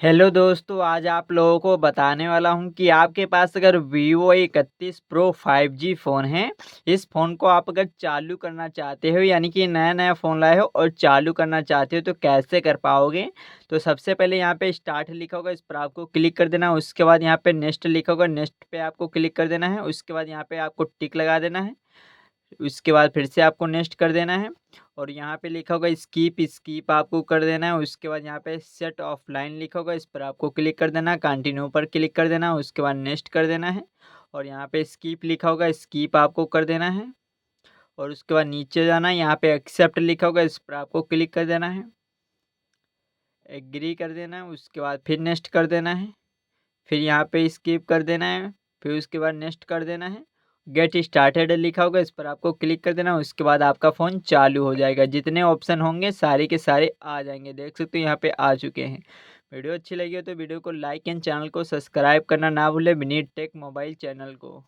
Hello दोस्तों, आज आप लोगों को बताने वाला हूं कि आपके पास अगर Vivo Y31 Pro 5G phone है, इस फ़ोन को आप अगर चालू करना चाहते हो यानी कि नया-नया फ़ोन लाए हो और चालू करना चाहते हो तो कैसे कर पाओगे? तो सबसे पहले यहाँ पे स्टार्ट लिखा होगा, इस पर आपको क्लिक कर देना है। उसके बाद यहाँ पे नेक्स्ट लिखा होगा, नेक्स्ट पे आपको क्लिक कर देना है। उसके बाद यहाँ पे आपको टिक लगा देना है। उसके बाद फिर से आपको नेक्स्ट कर देना है और यहाँ पे लिखा होगा स्किप आपको कर देना है। उसके बाद यहाँ पे सेट ऑफलाइन लिखा होगा, इस पर आपको क्लिक कर देना है, कंटिन्यू पर क्लिक कर देना है। उसके बाद नेक्स्ट कर देना है और यहाँ पे स्किप लिखा होगा, स्किप आपको कर देना है और उसके बाद नीचे जाना है, यहाँ पे एक्सेप्ट लिखा होगा, इस पर आपको क्लिक कर देना है, एग्री कर देना है। उसके बाद फिर नेक्स्ट कर देना है, फिर यहाँ पे स्किप कर देना है, फिर उसके बाद नेक्स्ट कर देना है। गेट स्टार्टेड लिखा होगा, इस पर आपको क्लिक कर देना है। उसके बाद आपका फ़ोन चालू हो जाएगा। जितने ऑप्शन होंगे सारे के सारे आ जाएंगे, देख सकते हो यहाँ पे आ चुके हैं। वीडियो अच्छी लगी हो तो वीडियो को लाइक एंड चैनल को सब्सक्राइब करना ना भूलें, विनीत टेक मोबाइल चैनल को।